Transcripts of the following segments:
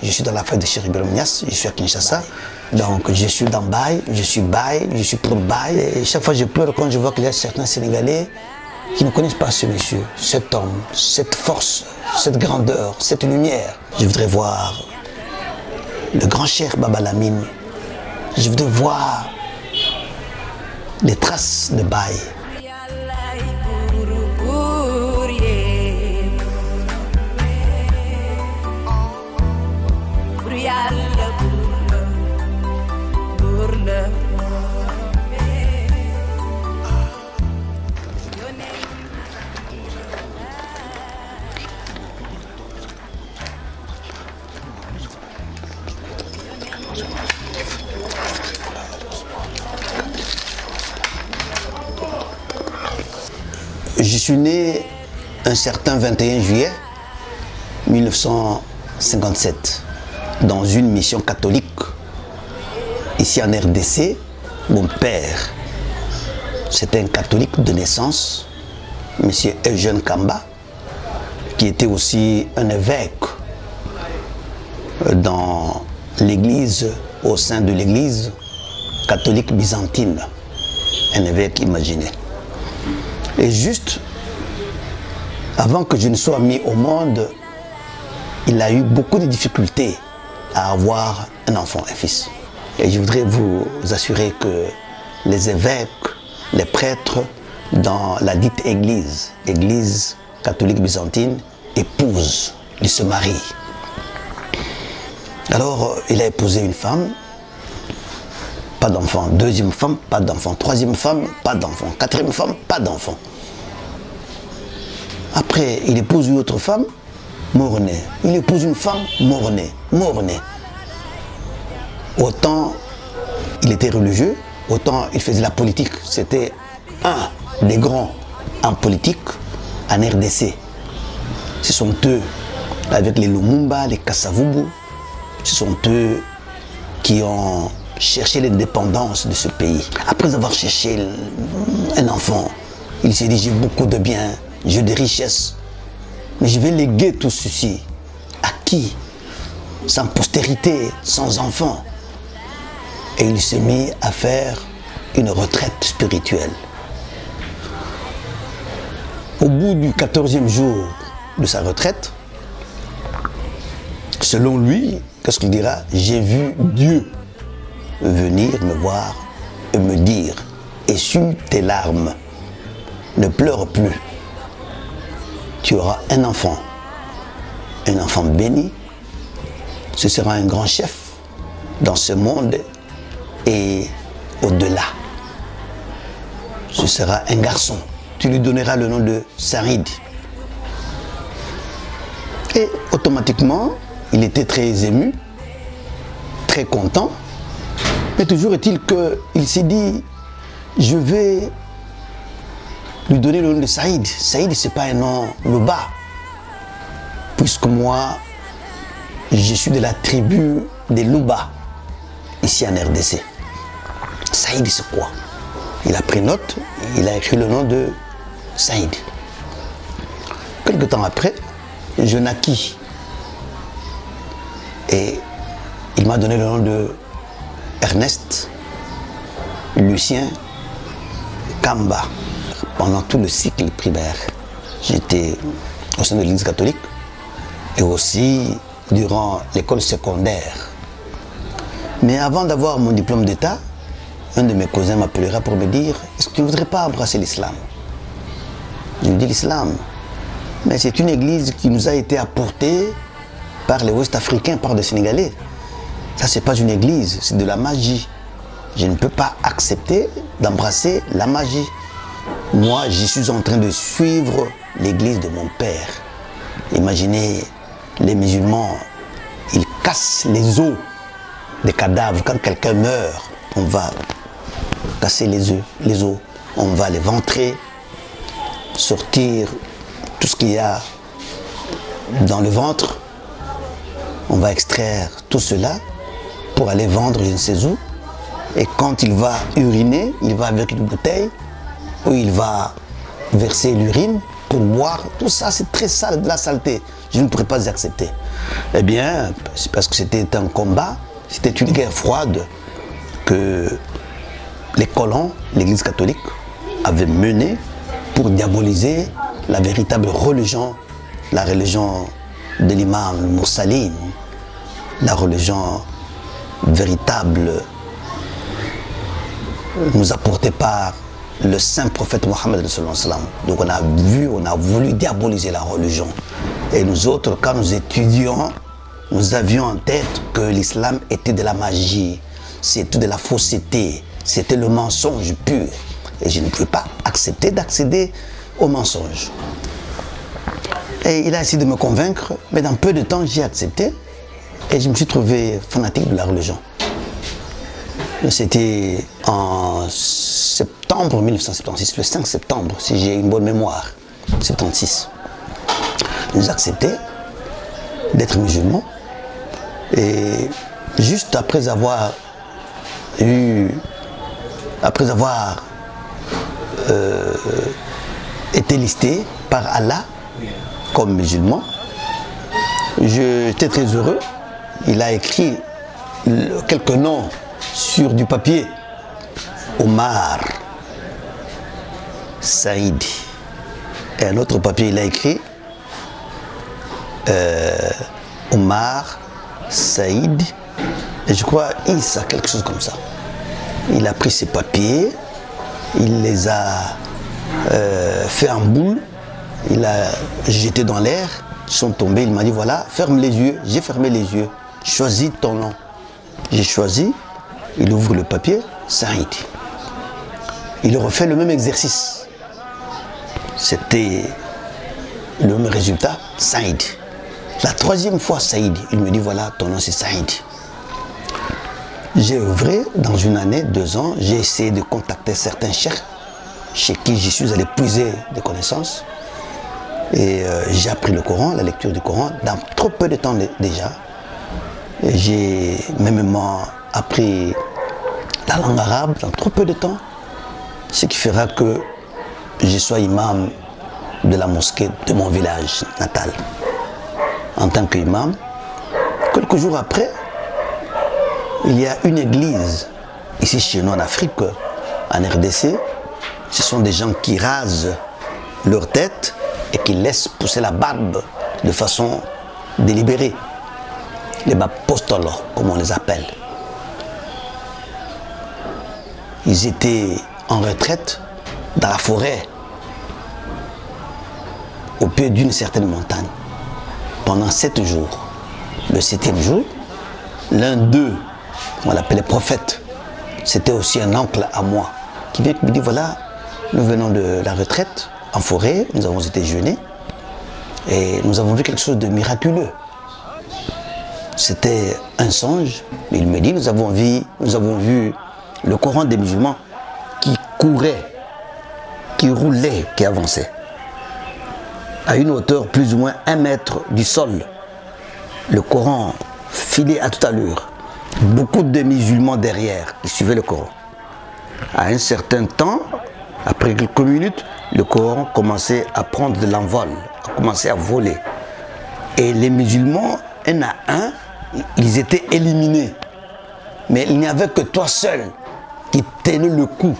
Je suis dans la fête de Cheikh Ibrahim Niasse, je suis à Kinshasa. Donc je suis dans Baye, je suis Baye, je suis pour Baye. Et chaque fois je pleure quand je vois qu'il y a certains Sénégalais qui ne connaissent pas ce monsieur, cet homme, cette force, cette grandeur, cette lumière. Je voudrais voir le grand Cheikh Baba Lamine. Je voudrais voir les traces de Baye. Je suis né un certain 21 juillet 1957 dans une mission catholique ici en RDC. Mon père, c'était un catholique de naissance, M. Eugène Kamba, qui était aussi un évêque dans l'église, au sein de l'église catholique byzantine, un évêque imaginé. Et juste avant que je ne sois mis au monde, il a eu beaucoup de difficultés à avoir un enfant, un fils. Et je voudrais vous assurer que les évêques, les prêtres dans la dite église catholique byzantine, épousent, ils se marient. Alors, il a épousé une femme, pas d'enfant. Deuxième femme, pas d'enfant. Troisième femme, pas d'enfant. Quatrième femme, pas d'enfant. Après, il épouse une autre femme, mort-né. Il épouse une femme, mort-né. Mort-né. Autant il était religieux, autant il faisait la politique. C'était un des grands en politique en RDC. Ce sont eux, avec les Lumumba, les Kasavubu, ce sont eux qui ont cherché l'indépendance de ce pays. Après avoir cherché un enfant, il s'est dit, j'ai beaucoup de biens, j'ai des richesses, mais je vais léguer tout ceci. À qui? Sans postérité, sans enfant. Et il s'est mis à faire une retraite spirituelle. Au bout du 14e jour de sa retraite, selon lui, qu'est-ce qu'il dira? J'ai vu Dieu venir me voir et me dire, essuie tes larmes, ne pleure plus. Tu auras un enfant béni, ce sera un grand chef dans ce monde et au-delà. Ce sera un garçon, tu lui donneras le nom de Saïd. Et automatiquement, il était très ému, très content, mais toujours est-il qu'il s'est dit, je vais lui donner le nom de Saïd. Saïd, ce n'est pas un nom Luba, puisque moi, je suis de la tribu des Luba, ici en RDC. Saïd, c'est quoi? Il a pris note, il a écrit le nom de Saïd. Quelque temps après, je naquis. Et il m'a donné le nom de Ernest Lucien Kamba. Pendant tout le cycle primaire, j'étais au sein de l'église catholique et aussi durant l'école secondaire. Mais avant d'avoir mon diplôme d'état, un de mes cousins m'appellera pour me dire, est-ce que tu ne voudrais pas embrasser l'islam? Je lui dis l'islam, mais c'est une église qui nous a été apportée par les Ouest-Africains, par des Sénégalais. Ça, c'est pas une église, c'est de la magie. Je ne peux pas accepter d'embrasser la magie. Moi, je suis en train de suivre l'église de mon père. Imaginez, les musulmans, ils cassent les os des cadavres. Quand quelqu'un meurt, on va casser les os, on va les ventrer, sortir tout ce qu'il y a dans le ventre. On va extraire tout cela pour aller vendre je ne sais où. Et quand il va uriner, il va avec une bouteille où il va verser l'urine pour boire, tout ça c'est très sale, de la saleté. Je ne pourrais pas accepter. Eh bien, c'est parce que c'était un combat, c'était une guerre froide que les colons, l'Église catholique, avaient menée pour diaboliser la véritable religion, la religion de l'imam Moussaline, la religion véritable nous apportée par le saint prophète Mohammed. Donc on a voulu diaboliser la religion. Et nous autres, quand nous étudions, nous avions en tête que l'islam était de la magie, c'était de la fausseté, c'était le mensonge pur. Et je ne pouvais pas accepter d'accéder au mensonge. Et il a essayé de me convaincre, mais dans peu de temps, j'ai accepté et je me suis trouvé fanatique de la religion. C'était en septembre 1976, le 5 septembre, si j'ai une bonne mémoire, 76. J'ai accepté d'être musulman et juste après avoir été listé par Allah comme musulman, j'étais très heureux. Il a écrit quelques noms sur du papier. Omar Saïd. Et un autre papier, il a écrit Omar Saïd. Et je crois Issa, quelque chose comme ça. Il a pris ces papiers, il les a fait en boule, il a jeté dans l'air, ils sont tombés, il m'a dit voilà, ferme les yeux. J'ai fermé les yeux, choisis ton nom. J'ai choisi, il ouvre le papier, Saïd. Il refait le même exercice. C'était le même résultat, Saïd. La troisième fois, Saïd, il me dit voilà, ton nom c'est Saïd. J'ai œuvré dans une année, 2 ans, j'ai essayé de contacter certains cheikhs chez qui je suis allé puiser des connaissances. Et j'ai appris le Coran, la lecture du Coran, dans trop peu de temps déjà. J'ai même appris la langue arabe dans trop peu de temps, ce qui fera que je sois imam de la mosquée de mon village natal. En tant qu'imam, quelques jours après, il y a une église ici chez nous en Afrique, en RDC. Ce sont des gens qui rasent leur tête et qui laissent pousser la barbe de façon délibérée. Les bapostolos, comme on les appelle. Ils étaient en retraite dans la forêt, au pied d'une certaine montagne, pendant 7 jours. Le 7e jour, l'un d'eux, on l'appelait prophète, c'était aussi un oncle à moi, qui vient me dire voilà, nous venons de la retraite en forêt, nous avons été jeûnés et nous avons vu quelque chose de miraculeux. C'était un songe, mais il me dit nous avons vu le Coran des musulmans qui courait, qui roulait, qui avançait à une hauteur plus ou moins 1 mètre du sol. Le Coran filait à toute allure. Beaucoup de musulmans derrière, ils suivaient le Coran. À un certain temps, après quelques minutes, le Coran commençait à prendre de l'envol, a commencé à voler. Et les musulmans, un à un, ils étaient éliminés. Mais il n'y avait que toi seul qui tenais le coup.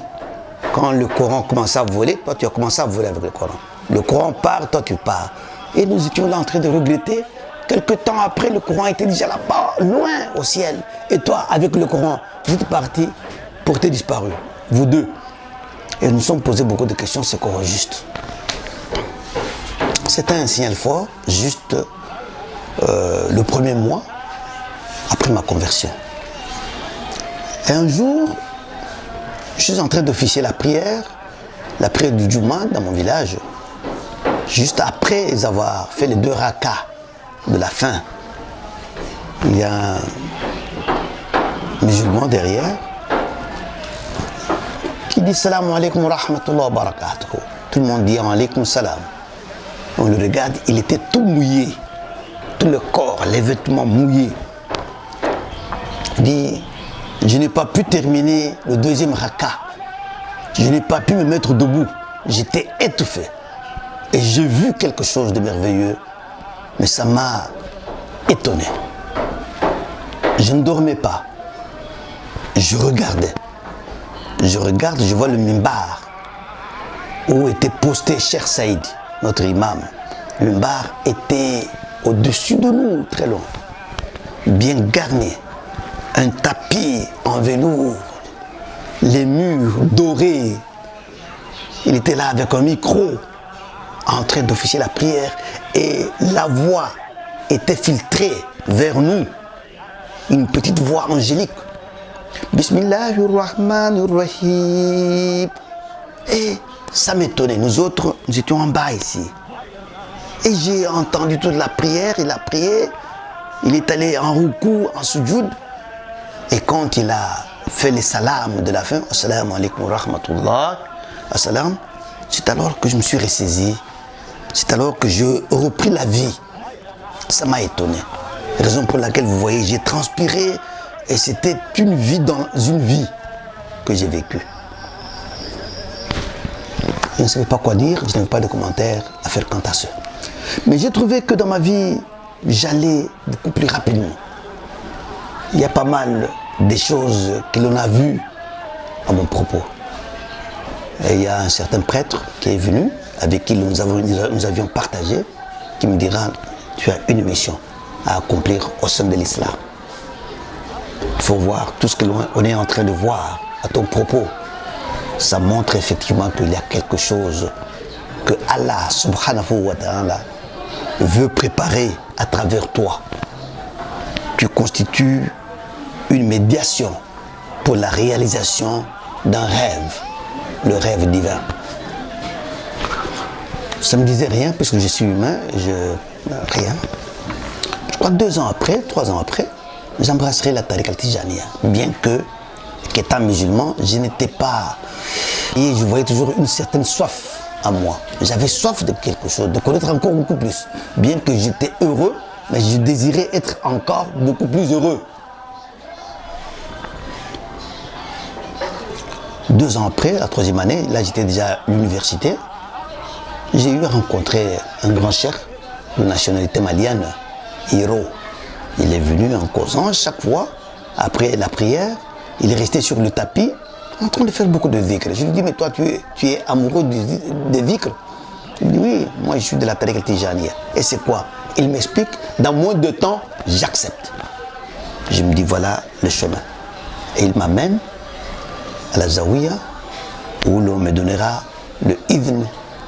Quand le Coran commençait à voler, toi tu as commencé à voler avec le Coran. Le Coran part, toi tu pars. Et nous étions là en train de regretter. Quelque temps après, le Coran était déjà là-bas, loin au ciel. Et toi, avec le Coran, vous êtes partis pour te disparu. Vous deux. Et nous nous sommes posé beaucoup de questions, c'est Coran juste. C'était un signal fort, juste le premier mois après ma conversion. Et un jour, je suis en train d'officier la prière du Juma dans mon village. Juste après avoir fait les 2 rakas de la fin, il y a un musulman derrière qui dit Salam alaikum wa rahmatullah wa barakatuh. Tout le monde dit alaikum salam. On le regarde, il était tout mouillé, tout le corps, les vêtements mouillés. Il dit je n'ai pas pu terminer le 2e raka. Je n'ai pas pu me mettre debout. J'étais étouffé. Et j'ai vu quelque chose de merveilleux, mais ça m'a étonné. Je ne dormais pas. Je regardais. Je regarde, je vois le mimbar où était posté Cheikh Saïd, notre imam. Le mimbar était au-dessus de nous, très loin, bien garni. Un tapis en velours, les murs dorés. Il était là avec un micro, en train d'officier la prière, et la voix était filtrée vers nous. Une petite voix angélique. Bismillahirrahmanirrahim. Et ça m'étonnait. Nous autres, nous étions en bas ici. Et j'ai entendu toute la prière, il a prié. Il est allé en rukou, en sujoud. Et quand il a fait les salams de la fin, assalamu alaikum wa rahmatullah, assalam, c'est alors que je me suis ressaisi. C'est alors que je repris la vie. Ça m'a étonné. Raison pour laquelle vous voyez, j'ai transpiré. Et c'était une vie dans une vie que j'ai vécue. Je ne savais pas quoi dire, je n'avais pas de commentaires à faire quant à ça. Mais j'ai trouvé que dans ma vie, j'allais beaucoup plus rapidement. Il y a pas mal de choses que l'on a vues à mon propos. Et il y a un certain prêtre qui est venu, avec qui nous avions partagé, qui me dira, tu as une mission à accomplir au sein de l'islam. Il faut voir tout ce que l'on est en train de voir à ton propos. Ça montre effectivement qu'il y a quelque chose que Allah subhanahu wa ta'ala veut préparer à travers toi. Tu constitues une médiation pour la réalisation d'un rêve, le rêve divin. Ça ne me disait rien puisque je suis humain, rien. Je crois 2 ans après, 3 ans après, j'embrasserai la tariqa al-Tijaniya, bien que, qu'étant musulman, je n'étais pas... Et je voyais toujours une certaine soif à moi. J'avais soif de quelque chose, de connaître encore beaucoup plus. Bien que j'étais heureux, mais je désirais être encore beaucoup plus heureux. 2 ans après, la 3e année, là j'étais déjà à l'université, j'ai eu à rencontrer un grand cheikh de nationalité malienne, Hiro. Il est venu en causant chaque fois, après la prière, il est resté sur le tapis, en train de faire beaucoup de dhikr. Je lui dis, mais toi, tu es amoureux des dhikr? Il me dit, oui, moi je suis de la tariqa al-Tijaniya. Et c'est quoi? Il m'explique, dans moins de temps, j'accepte. Je me dis, voilà le chemin. Et il m'amène à la Zawiya, où l'on me donnera le idhn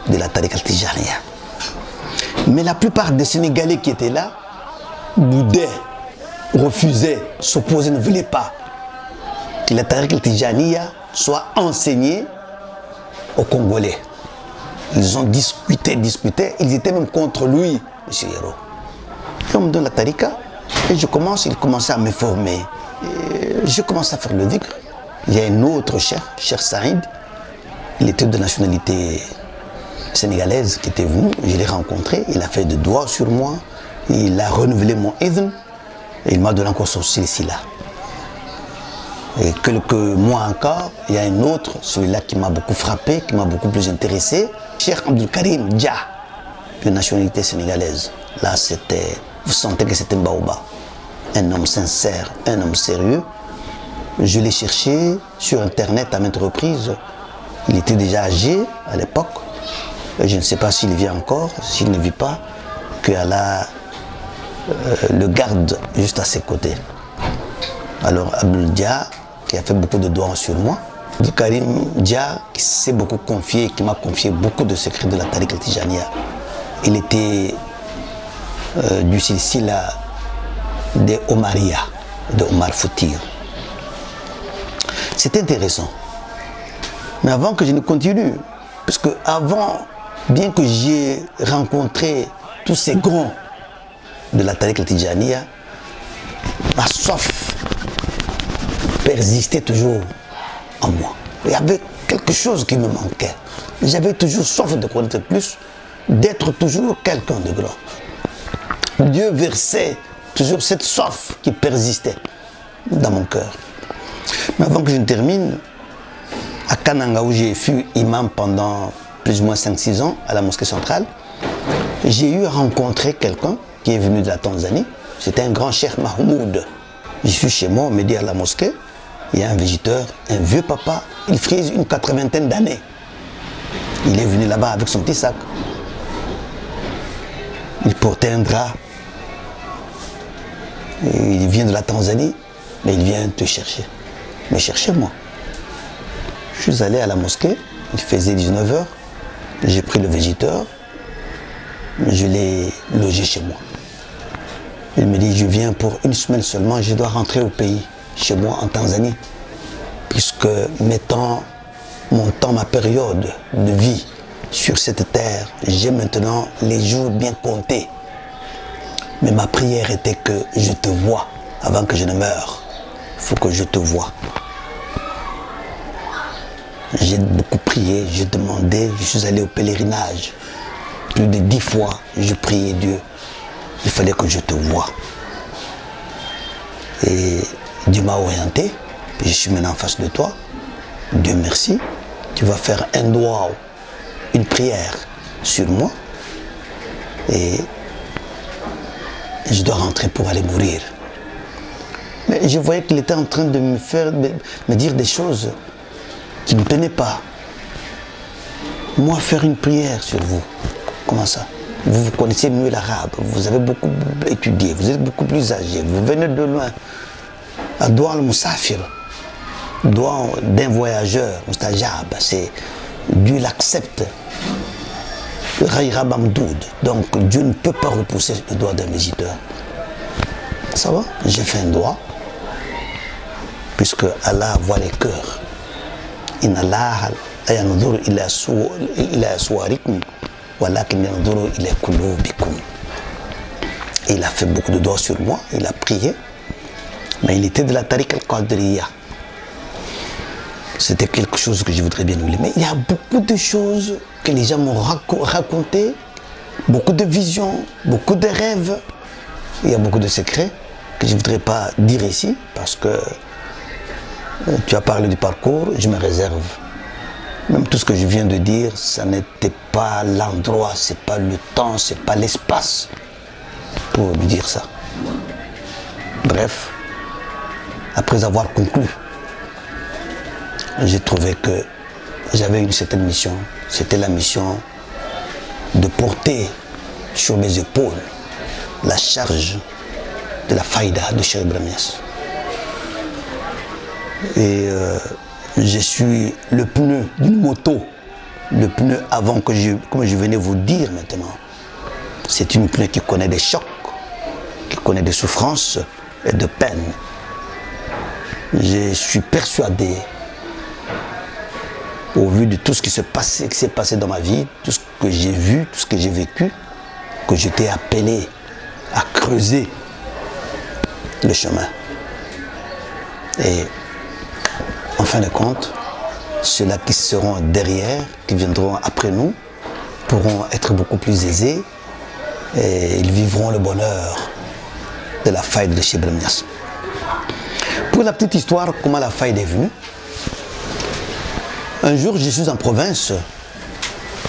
de la tariqa al-Tijaniya. Mais la plupart des Sénégalais qui étaient là, boudaient, refusaient, s'opposaient, ne voulaient pas que la tariqa al-Tijaniya soit enseignée aux Congolais. Ils ont discuté, ils étaient même contre lui, M. Hiro. Et on me donne la tariqa, et il commençait à me former. Et je commence à faire le dhikr. Il y a un autre cheikh, Cheikh Saïd, il était de nationalité sénégalaise qui était venu, je l'ai rencontré, il a fait de doigts sur moi, il a renouvelé mon idhn, et il m'a donné encore son silsila. Et quelques mois encore, il y a un autre, celui-là qui m'a beaucoup frappé, qui m'a beaucoup plus intéressé, Cheikh Abdul Karim Dia, de nationalité sénégalaise. Là, c'était, vous sentez que c'était un baoba, un homme sincère, un homme sérieux. Je l'ai cherché sur internet à maintes reprises. Il était déjà âgé à l'époque. Je ne sais pas s'il vit encore, s'il ne vit pas, que Allah le garde juste à ses côtés. Alors Abdul Dia, qui a fait beaucoup de doigts sur moi, Abdul Karim Dia, qui s'est beaucoup confié, qui m'a confié beaucoup de secrets de la tariqa al-Tijaniya. Il était du silsila de Omariya, de Omar Fouti. C'est intéressant. Mais avant que je ne continue, parce que avant, bien que j'ai rencontré tous ces grands de la tariqa al-Tijaniya, ma soif persistait toujours en moi. Il y avait quelque chose qui me manquait. J'avais toujours soif de connaître plus, d'être toujours quelqu'un de grand. Dieu versait toujours cette soif qui persistait dans mon cœur. Mais avant que je ne termine, à Kananga où j'ai fui imam pendant plus ou moins 5-6 ans à la mosquée centrale, j'ai eu à rencontrer quelqu'un qui est venu de la Tanzanie. C'était un grand cheikh Mahmoud. Je suis chez moi, on me dit à la mosquée, il y a un visiteur, un vieux papa, il frise une 80aine d'années. Il est venu là-bas avec son petit sac. Il portait un drap. Il vient de la Tanzanie, mais il vient te chercher. Me chercher moi. Je suis allé à la mosquée, il faisait 19h, j'ai pris le visiteur, je l'ai logé chez moi. Il me dit, je viens pour une semaine seulement, je dois rentrer au pays, chez moi en Tanzanie, puisque mettant mon temps, ma période de vie sur cette terre, j'ai maintenant les jours bien comptés. Mais ma prière était que je te vois avant que je ne meure. Il faut que je te vois. J'ai beaucoup prié, j'ai demandé, je suis allé au pèlerinage. Plus de 10 fois, je priais Dieu. Il fallait que je te voie. Et Dieu m'a orienté. Je suis maintenant en face de toi. Dieu merci. Tu vas faire un doigt, une prière sur moi. Et je dois rentrer pour aller mourir. Mais je voyais qu'il était en train de me dire des choses qui ne tenaient pas. Moi, faire une prière sur vous. Comment ça? Vous connaissez mieux l'arabe, vous avez beaucoup étudié, vous êtes beaucoup plus âgé, vous venez de loin. À Doua al-Musafir, doigt d'un voyageur, mustajab, c'est Dieu l'accepte. Raïra Bamdoud, donc Dieu ne peut pas repousser le doigt d'un visiteur. Ça va? J'ai fait un doigt, puisque Allah voit les cœurs. Inna Allah yanzuru ila suwarikum. Et il a fait beaucoup de doigts sur moi, il a prié, mais il était de la Tariq al-Qadriya. C'était quelque chose que je voudrais bien oublier. Mais il y a beaucoup de choses que les gens m'ont racontées, beaucoup de visions, beaucoup de rêves. Il y a beaucoup de secrets que je ne voudrais pas dire ici, parce que tu as parlé du parcours, je me réserve. Même tout ce que je viens de dire, ça n'était pas l'endroit, c'est pas le temps, c'est pas l'espace pour dire ça. Bref, après avoir conclu, j'ai trouvé que j'avais une certaine mission. C'était la mission de porter sur mes épaules la charge de la faïda de Cheikh Ibrahim Niass. Et je suis le pneu d'une moto, le pneu avant que comme je venais vous dire maintenant. C'est une pneu qui connaît des chocs, qui connaît des souffrances et de peines. Je suis persuadé, au vu de tout ce qui s'est passé dans ma vie, tout ce que j'ai vu, tout ce que j'ai vécu, que j'étais appelé à creuser le chemin. Et en fin de compte, ceux-là qui seront derrière, qui viendront après nous, pourront être beaucoup plus aisés et ils vivront le bonheur de la faille de Cheikh Ibrahim Niass. Pour la petite histoire, comment la faille est venue. Un jour, je suis en province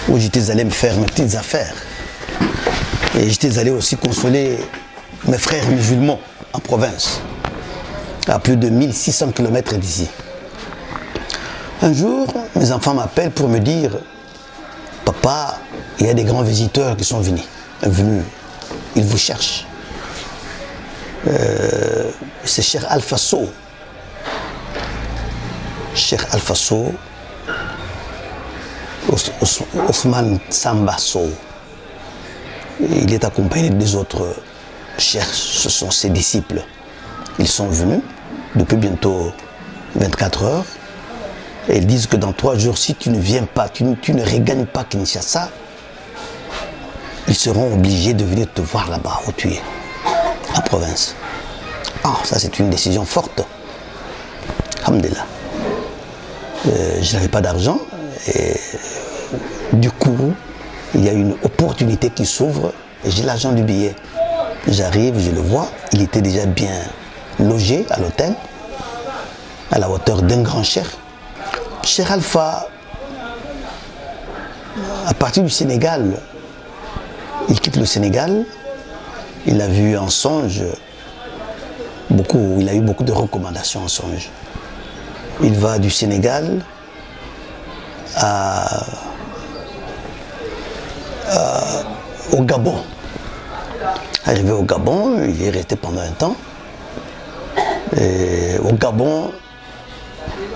où j'étais allé me faire mes petites affaires. Et j'étais allé aussi consoler mes frères musulmans en province, à plus de 1600 km d'ici. Un jour, mes enfants m'appellent pour me dire « Papa, il y a des grands visiteurs qui sont venus. Ils vous cherchent. C'est Cheikh Alpha Sow. Cheikh Alpha Sow, Ousmane Samba Sow. Il est accompagné des autres cheikhs, ce sont ses disciples. Ils sont venus depuis bientôt 24 heures. Et ils disent que dans 3 jours, si tu ne viens pas, tu ne regagnes pas Kinshasa, ils seront obligés de venir te voir là-bas, où tu es, en province. Ah, ça c'est une décision forte. Alhamdulillah. Je n'avais pas d'argent et du coup, il y a une opportunité qui s'ouvre et j'ai l'argent du billet. J'arrive, je le vois, il était déjà bien logé à l'hôtel, à la hauteur d'un grand cheikh. Cheikh Alpha à partir du Sénégal, il quitte le Sénégal. Il a vu en songe beaucoup, il a eu beaucoup de recommandations en songe. Il va du Sénégal au Gabon. Arrivé au Gabon, il est resté pendant un temps. Et au Gabon,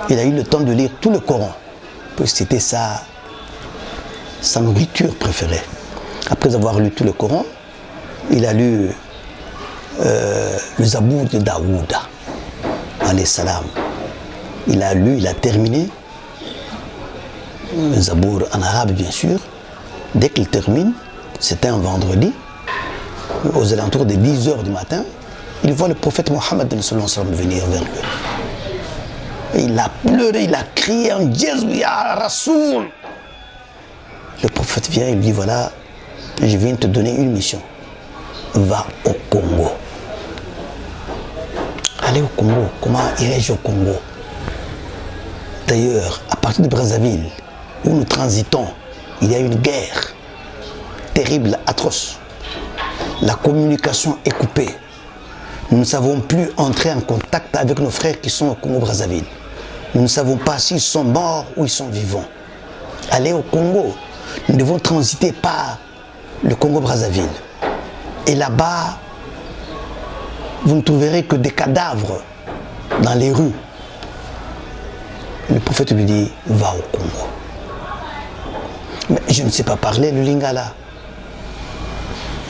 il a eu le temps de lire tout le Coran, parce que c'était sa nourriture préférée. Après avoir lu tout le Coran, il a lu le Zabour de Daouda, alayhi salam. Il a lu, il a terminé, le Zabour en arabe bien sûr. Dès qu'il termine, c'était un vendredi, aux alentours de 10 h du matin, il voit le prophète Mohammed venir vers lui. Et il a pleuré, il a crié en Jésus, Ya Rasoul. Le prophète vient et lui dit, voilà, je viens te donner une mission. Va au Congo. Allez au Congo. Comment irai-je au Congo? D'ailleurs, à partir de Brazzaville, où nous transitons, il y a une guerre terrible, atroce. La communication est coupée. Nous ne savons plus entrer en contact avec nos frères qui sont au Congo-Brazzaville. Nous ne savons pas s'ils sont morts ou ils sont vivants. Allez au Congo. Nous devons transiter par le Congo-Brazzaville. Et là-bas, vous ne trouverez que des cadavres dans les rues. Le prophète lui dit, va au Congo. Mais je ne sais pas parler le lingala.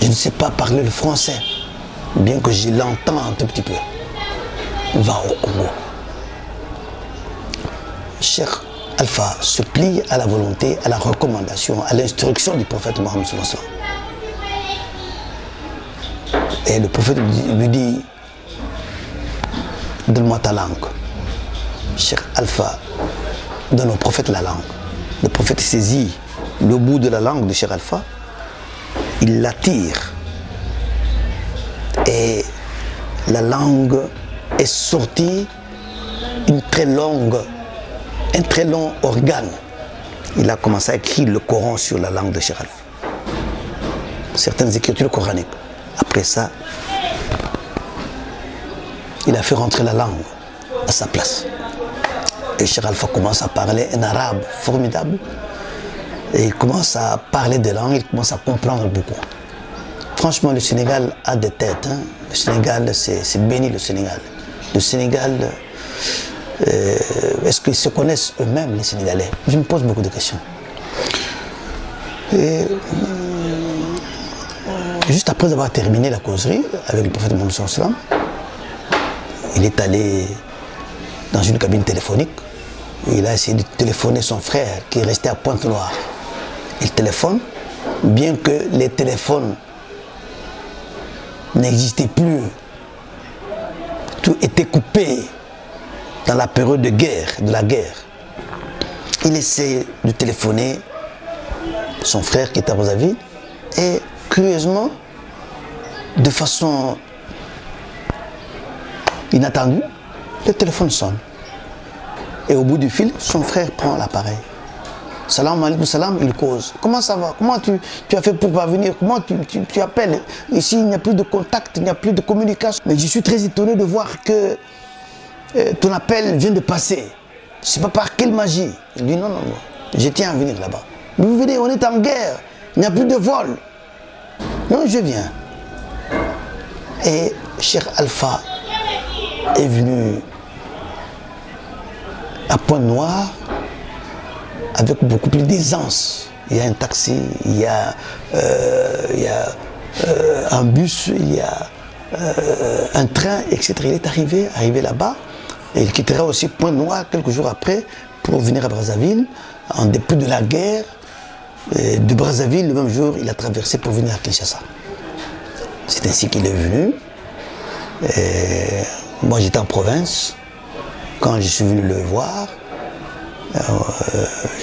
Je ne sais pas parler le français, bien que je l'entends un tout petit peu. Va au Congo. Cheikh Alpha se plie à la volonté, à la recommandation, à l'instruction du prophète Mohammed sallallahu alayhi wa sallam. Et le prophète lui dit, donne-moi ta langue. Cheikh Alpha donne au prophète la langue. Le prophète saisit le bout de la langue de Cheikh Alpha, il l'attire et la langue est sortie un très long organe. Il a commencé à écrire le Coran sur la langue de Cheikh Alpha. Certaines écritures coraniques. Après ça, il a fait rentrer la langue à sa place. Et Cheikh Alpha commence à parler un arabe formidable. Et il commence à parler des langues, il commence à comprendre beaucoup. Franchement, le Sénégal a des têtes. Hein. Le Sénégal, c'est béni le Sénégal. Le Sénégal, est-ce qu'ils se connaissent eux-mêmes, les Sénégalais? Je me pose beaucoup de questions. Et, juste après avoir terminé la causerie avec le prophète Mohammed sallallahu alayhi wa sallam, il est allé dans une cabine téléphonique. Il a essayé de téléphoner son frère qui est resté à Pointe-Noire. Il téléphone, bien que les téléphones n'existaient plus. Tout était coupé dans la période de guerre, de la guerre. Il essaie de téléphoner son frère qui est à Brazzaville et curieusement, de façon inattendue, le téléphone sonne. Et au bout du fil, son frère prend l'appareil. Salam alaykoum salam, il cause. Comment ça va? Comment tu as fait pour parvenir? Comment tu appelles? Ici, il n'y a plus de contact, il n'y a plus de communication. Mais je suis très étonné de voir que ton appel vient de passer. Je ne sais pas par quelle magie. Il dit non, non, non, je tiens à venir là-bas. Mais vous venez, on est en guerre, il n'y a plus de vol. Non, je viens. Et Cheikh Alpha est venu à Pointe-Noire avec beaucoup plus d'aisance. Il y a un taxi, il y a un bus, il y a un train, etc. Il est arrivé là-bas et il quittera aussi Pointe-Noire quelques jours après pour venir à Brazzaville en dépit de la guerre. Et de Brazzaville, le même jour, il a traversé pour venir à Kinshasa. C'est ainsi qu'il est venu. Et moi, j'étais en province. Quand je suis venu le voir,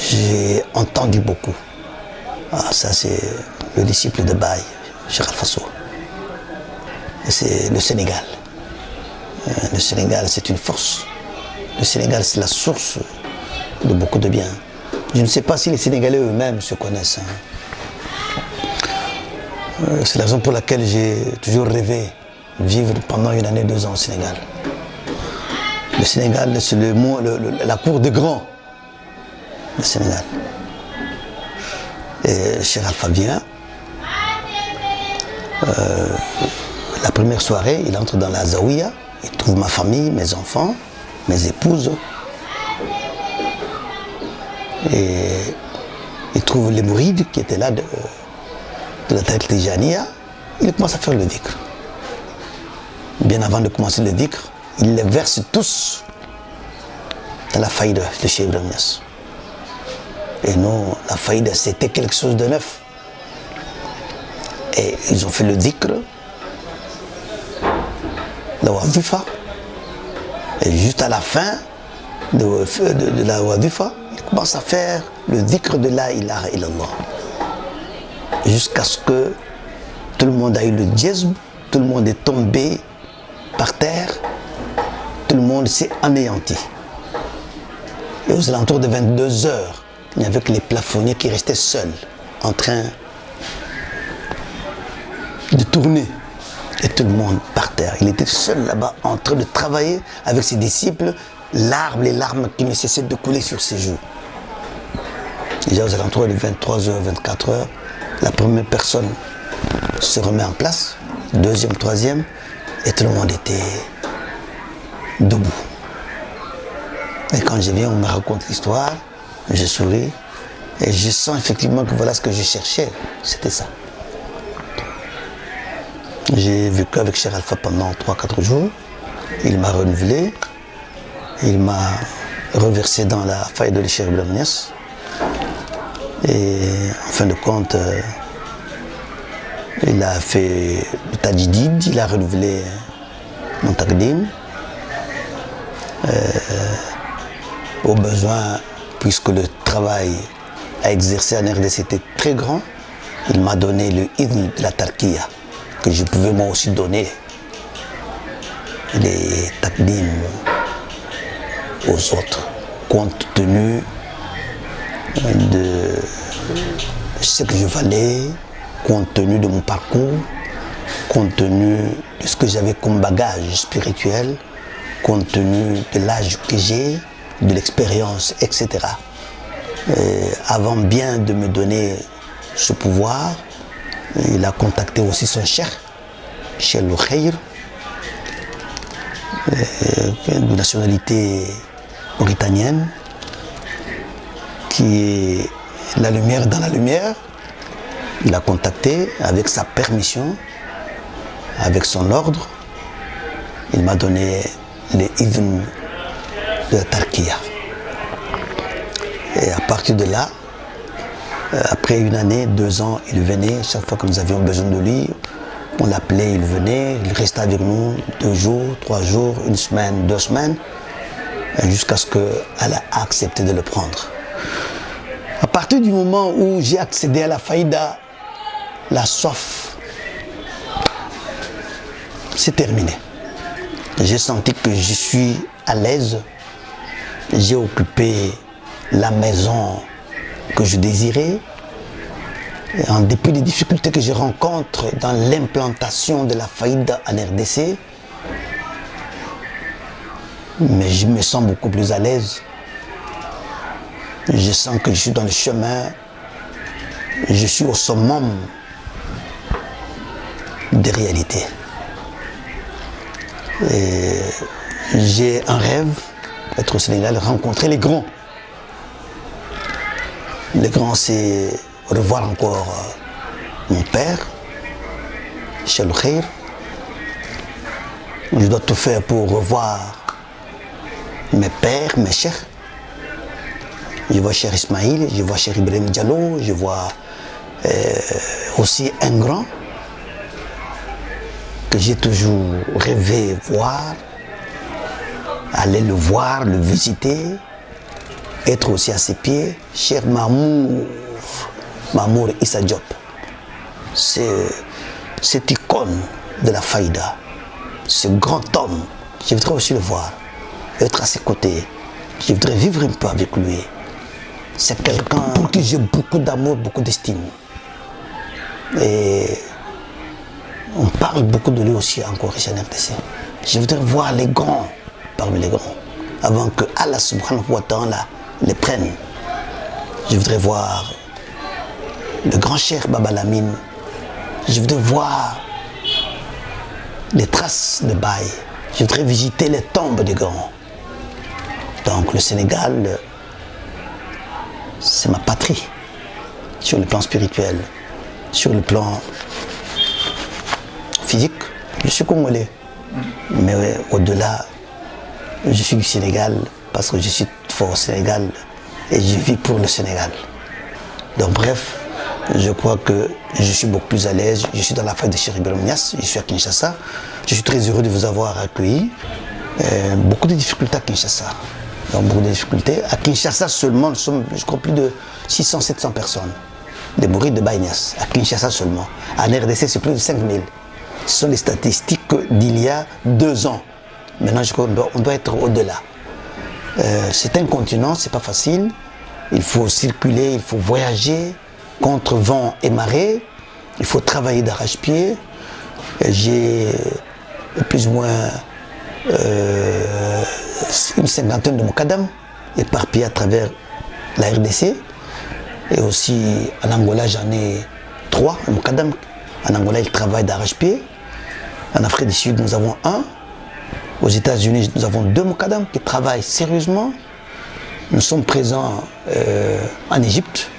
j'ai entendu beaucoup. Ah, ça, c'est le disciple de Baye, Cheikh Alpha Sow. C'est le Sénégal. Le Sénégal, c'est une force. Le Sénégal, c'est la source de beaucoup de bien. Je ne sais pas si les Sénégalais eux-mêmes se connaissent. C'est la raison pour laquelle j'ai toujours rêvé de vivre pendant 1 année, 2 ans au Sénégal. Le Sénégal, c'est la cour des grands. Le Sénégal. Et Cheikh Alpha vient. La première soirée, il entre dans la Zawiya. Il trouve ma famille, mes enfants, mes épouses. Et il trouve les mourides qui étaient là de la tariqa Tijaniya. Il commence à faire le dhikr. Bien avant de commencer le dhikr, il les verse tous dans la faïda de Cheikh Ibrahim Niass. Et nous, la faïda, c'était quelque chose de neuf. Et ils ont fait le dhikr, la wazifa. Et juste à la fin de la wazifa, ils commencent à faire le dhikr de la ilaha illallah. Jusqu'à ce que tout le monde a eu le djezb, tout le monde est tombé par terre, tout le monde s'est anéanti. Et aux alentours de 22 heures, il n'y avait que les plafonniers qui restaient seuls, en train de tourner. Et tout le monde par terre. Il était seul là-bas, en train de travailler avec ses disciples, les larmes qui ne cessaient de couler sur ses joues. Déjà aux alentours de 23h, 24h, la première personne se remet en place, deuxième, troisième, et tout le monde était debout. Et quand je viens, on me raconte l'histoire, je souris, et je sens effectivement que voilà ce que je cherchais, c'était ça. J'ai vécu avec Cheikh Alpha pendant 3-4 jours, il m'a renouvelé, il m'a reversé dans la faille de Cheikh Ibrahim Niass. Et en fin de compte, il a fait le tajdid, il a renouvelé mon takdim. Au besoin, puisque le travail à exercer en RDC était très grand, il m'a donné le idn de la tarkiya, que je pouvais moi aussi donner les takdim aux autres, compte tenu de ce que je valais, compte tenu de mon parcours, compte tenu de ce que j'avais comme bagage spirituel, compte tenu de l'âge que j'ai, de l'expérience, etc. Avant bien de me donner ce pouvoir, il a contacté aussi son cheikh, Cheikh Loukhayr, de nationalité mauritanienne, qui est la lumière dans la lumière. Il a contacté avec sa permission, avec son ordre. Il m'a donné les idn de la tarkiya. Et à partir de là, après 1 année, 2 ans, il venait. Chaque fois que nous avions besoin de lui, on l'appelait, il venait. Il restait avec nous 2 jours, 3 jours, 1 semaine, 2 semaines, jusqu'à ce qu'elle a accepté de le prendre. À partir du moment où j'ai accédé à la faïda, la soif, c'est terminé. J'ai senti que je suis à l'aise. J'ai occupé la maison que je désirais. Et en dépit des difficultés que je rencontre dans l'implantation de la faïda en RDC, mais je me sens beaucoup plus à l'aise. Je sens que je suis dans le chemin, je suis au summum des réalités. Et j'ai un rêve, être au Sénégal, rencontrer les grands. Les grands, c'est revoir encore mon père, Cheikh Loukhayr. Je dois tout faire pour revoir mes pères, mes cheikhs. Je vois Cheikh Ismaïl, je vois Cheikh Ibrahim Diallo, je vois aussi un grand que j'ai toujours rêvé voir, aller le voir, le visiter, être aussi à ses pieds. Cheikh Mamour Issa Diop, c'est cette icône de la faïda, ce grand homme, je voudrais aussi le voir, être à ses côtés, je voudrais vivre un peu avec lui. C'est quelqu'un pour qui j'ai beaucoup d'amour, beaucoup d'estime. Et on parle beaucoup de lui aussi encore ici en RDC. Je voudrais voir les grands parmi les grands, avant que Allah subhanahu wa ta'ala les prenne. Je voudrais voir le grand cheikh Baba Lamine. Je voudrais voir les traces de Baye. Je voudrais visiter les tombes des grands. Donc le Sénégal, c'est ma patrie, sur le plan spirituel, sur le plan physique. Je suis congolais, mais au-delà, je suis du Sénégal parce que je suis fort au Sénégal et je vis pour le Sénégal. Donc bref, je crois que je suis beaucoup plus à l'aise. Je suis dans la fête de Cheikh Ibrahim Niass, je suis à Kinshasa. Je suis très heureux de vous avoir accueilli. Beaucoup de difficultés à Kinshasa. Donc beaucoup de difficultés. À Kinshasa seulement, nous sommes, je crois, plus de 600-700 personnes. Des mourides de Baye Niass, à Kinshasa seulement. En RDC, c'est plus de 5000. Ce sont les statistiques d'il y a 2 ans. Maintenant, je crois qu'on doit être au-delà. C'est un continent, c'est pas facile. Il faut circuler, il faut voyager contre vent et marée. Il faut travailler d'arrache-pied. J'ai plus ou moins une cinquantaine de Mokadam éparpillés à travers la RDC. Et aussi en Angola, j'en ai 3 Mokadam. En Angola, ils travaillent d'arrache-pied. En Afrique du Sud, nous avons 1. Aux États-Unis, nous avons 2 Mokadam qui travaillent sérieusement. Nous sommes présents en Égypte.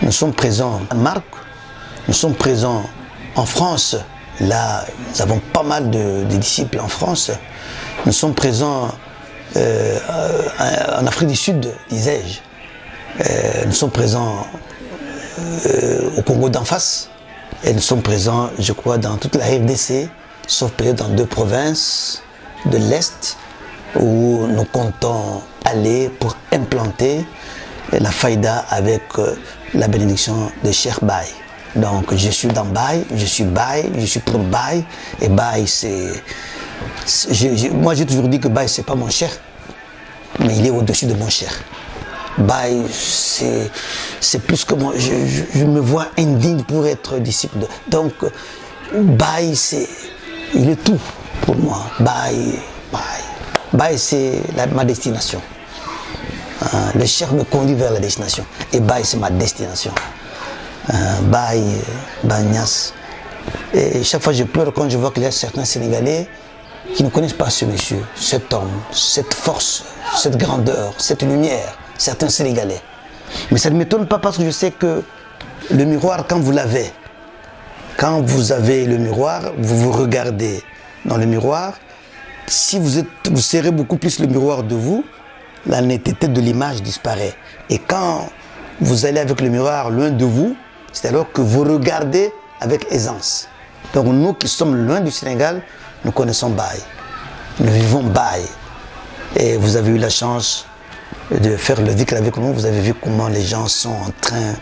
Nous sommes présents en Maroc. Nous sommes présents en France. Là, nous avons pas mal de disciples en France. Nous sommes présents en Afrique du Sud, disais-je. Nous sommes présents au Congo d'en face. Et nous sommes présents, je crois, dans toute la RDC, sauf peut-être dans 2 provinces de l'Est, où nous comptons aller pour implanter la faïda avec la bénédiction de Cheikh Baye. Donc je suis dans Baye, je suis Baye, je suis pour Baye. Et Baye, c'est... Moi j'ai toujours dit que Baye, c'est pas mon cheikh, mais il est au-dessus de mon cheikh. Baye, c'est plus que moi. Je me vois indigne pour être disciple de... Donc Baye, il est tout pour moi. Baye, c'est ma destination. Le cheikh me conduit vers la destination. Et Baye, c'est ma destination. Baye Niass. Et chaque fois je pleure quand je vois qu'il y a certains Sénégalais qui ne connaissent pas ce monsieur, cet homme, cette force, cette grandeur, cette lumière. Certains Sénégalais. Mais ça ne m'étonne pas parce que je sais que le miroir, quand vous l'avez, quand vous avez le miroir, vous vous regardez dans le miroir. Si vous serrez beaucoup plus le miroir de vous, la netteté de l'image disparaît. Et quand vous allez avec le miroir loin de vous, c'est alors que vous regardez avec aisance. Donc nous qui sommes loin du Sénégal, nous connaissons Baye. Nous vivons Baye. Et vous avez eu la chance de faire le dhikr avec nous. Vous avez vu comment les gens sont en train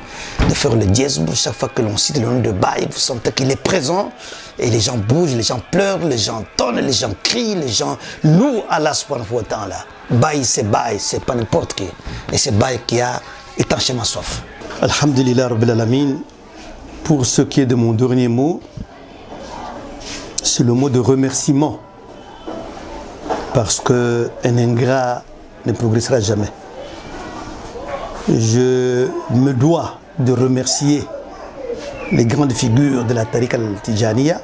de faire le dièse. Chaque fois que l'on cite le nom de Baye, vous sentez qu'il est présent. Et les gens bougent, les gens pleurent, les gens tonnent, les gens crient, les gens louent Allah subhanahu wa ta'ala. Baye, c'est pas n'importe qui. Et c'est Baye qui a étanché ma soif. Alhamdulillah Rabbil Alamin. Pour ce qui est de mon dernier mot, c'est le mot de remerciement. Parce qu'un ingrat ne progressera jamais. Je me dois de remercier les grandes figures de la Tariqa al-Tijaniya,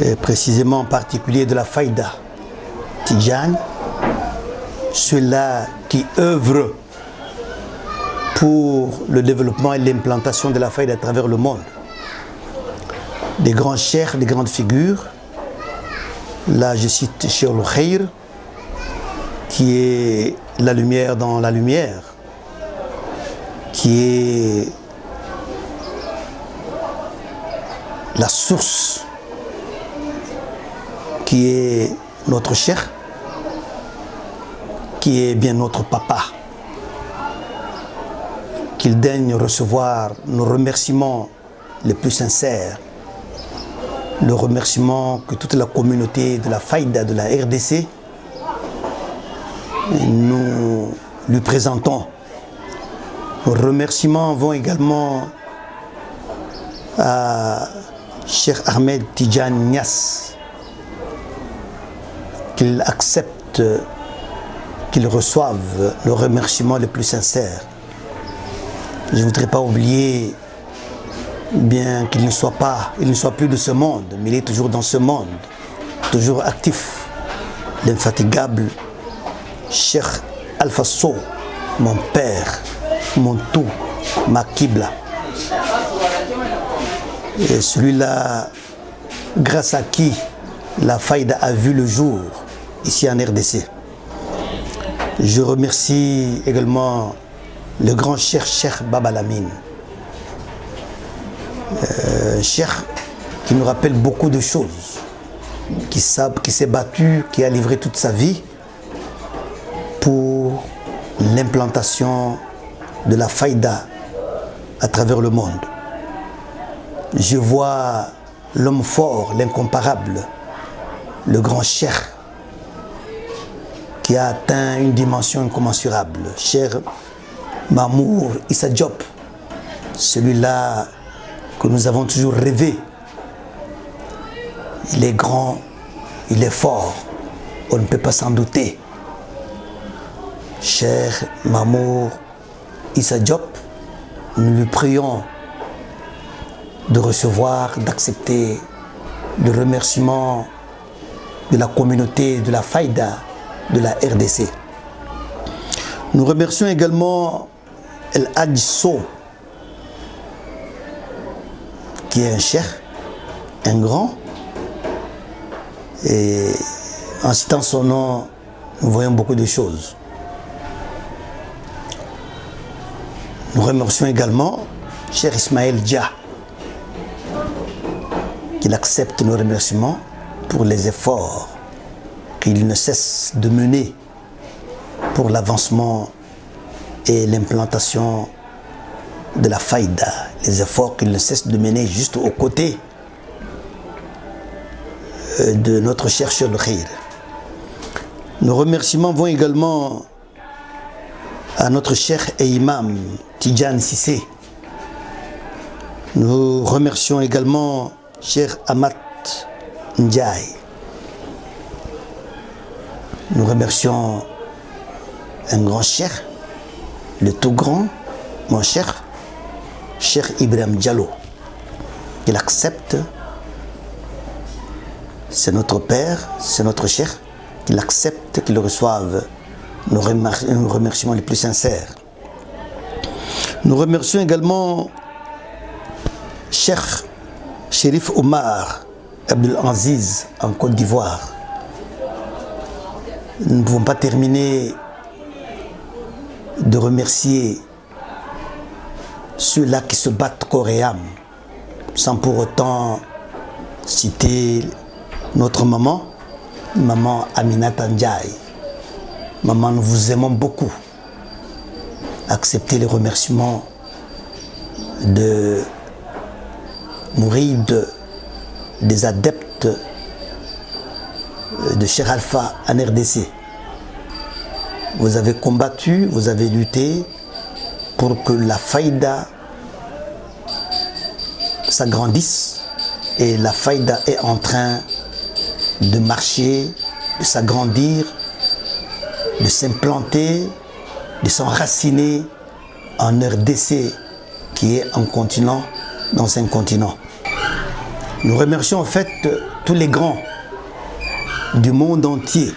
et précisément en particulier de la Faïda Tijani, ceux-là qui œuvrent pour le développement et l'implantation de la Faïda à travers le monde. Des grands cheikhs, des grandes figures. Là, je cite Cheikh al-Khair, qui est la lumière dans la lumière, qui est la source, qui est notre cheikh, qui est bien notre papa. Qu'il daigne recevoir nos remerciements les plus sincères, le remerciement que toute la communauté de la Faïda de la RDC nous lui présentons. Nos remerciements vont également à Cheikh Ahmed Tidjane Niass, qu'il accepte, qu'il reçoive le remerciement le plus sincère. Je ne voudrais pas oublier, bien qu'il ne soit plus de ce monde, mais il est toujours dans ce monde, toujours actif, l'infatigable Cheikh Alpha Sow, mon père, mon tout, ma Qibla. Et celui-là, grâce à qui la Faïda a vu le jour ici en RDC. Je remercie également le grand Cheikh Baba Lamine. Cheikh qui nous rappelle beaucoup de choses, qui s'est battu, qui a livré toute sa vie pour l'implantation de la Faïda à travers le monde. Je vois l'homme fort, l'incomparable, le grand Cheikh qui a atteint une dimension incommensurable. Cheikh Mamour Issa Diop, celui-là que nous avons toujours rêvé. Il est grand, il est fort, on ne peut pas s'en douter. Cheikh Mamour Issa Diop, nous lui prions de recevoir, d'accepter le remerciement de la communauté de la Faïda de la RDC. Nous remercions également El Hadj Sow, qui est un cheikh, un grand, et en citant son nom, nous voyons beaucoup de choses. Nous remercions également Cheikh Ismaël Dia, qu'il accepte nos remerciements pour les efforts qu'il ne cesse de mener pour l'avancement et l'implantation de la Faïda, les efforts qu'il ne cesse de mener juste aux côtés de notre chercheur le Khir. Nos remerciements vont également à notre cheikh et imam Tidjane Sissé. Nous remercions également Cheikh Amat Ndiaye. Nous remercions un grand cheikh, le tout grand, mon cheikh, Cheikh Ibrahim Diallo. Il accepte, c'est notre père, c'est notre cheikh, qu'il accepte, qu'il reçoive nos remerciements les plus sincères. Nous remercions également Cheikh Chérif Omar Abdul Aziz en Côte d'Ivoire. Nous ne pouvons pas terminer de remercier ceux-là qui se battent corps et âme, sans pour autant citer notre maman, maman Aminata Ndiaye. Maman, nous vous aimons beaucoup. Acceptez les remerciements de Mouride, des adeptes de Cheikh Alpha en RDC. Vous avez combattu, vous avez lutté pour que la Faïda s'agrandisse, et la Faïda est en train de marcher, de s'agrandir, de s'implanter, de s'enraciner en RDC qui est un continent dans un continent. Nous remercions en fait tous les grands du monde entier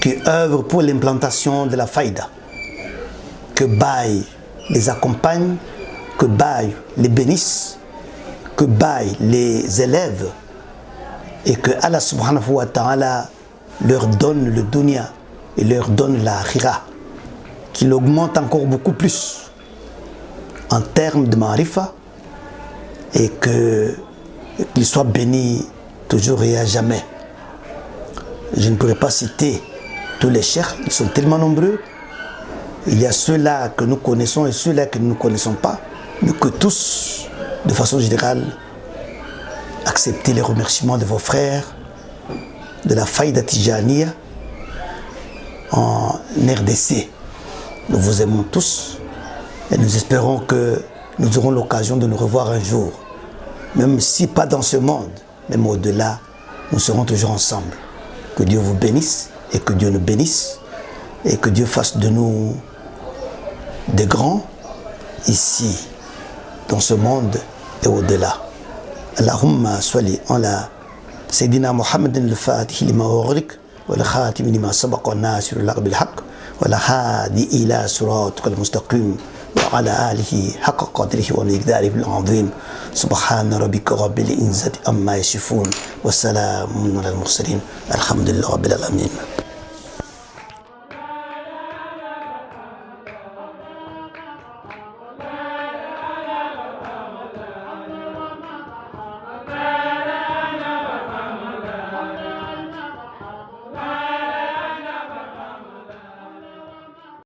qui œuvrent pour l'implantation de la Faïda. Que Baye les accompagne, que Baye les bénisse, que Baye les élève, et que Allah subhanahu wa ta'ala leur donne le dunya et leur donne la akhira, qu'il augmente encore beaucoup plus en termes de marifa, et qu'il soit béni toujours et à jamais. Je ne pourrais pas citer tous les cheikhs, ils sont tellement nombreux. Il y a ceux-là que nous connaissons et ceux-là que nous ne connaissons pas, mais que tous, de façon générale, acceptez les remerciements de vos frères de la Faïda Tijaniya en RDC. Nous vous aimons tous et nous espérons que nous aurons l'occasion de nous revoir un jour. Même si pas dans ce monde, même au-delà, nous serons toujours ensemble. Que Dieu vous bénisse et que Dieu nous bénisse et que Dieu fasse de nous des grands ici, dans ce monde et au-delà. Allahumma salli ala Sayyidina Muhammadin al-Fatih lima ughliq wal khatim lima sabaqa an-nasir bil haqq wal hadi ila siratikal mustaqim wa ala alihi haqqa qadrihi wa miqdarihi al-azim. Subhana rabbika rabbil izzati amma yasifun wa salamun ala al-mursalin. Alhamdulillah rabbil alamin.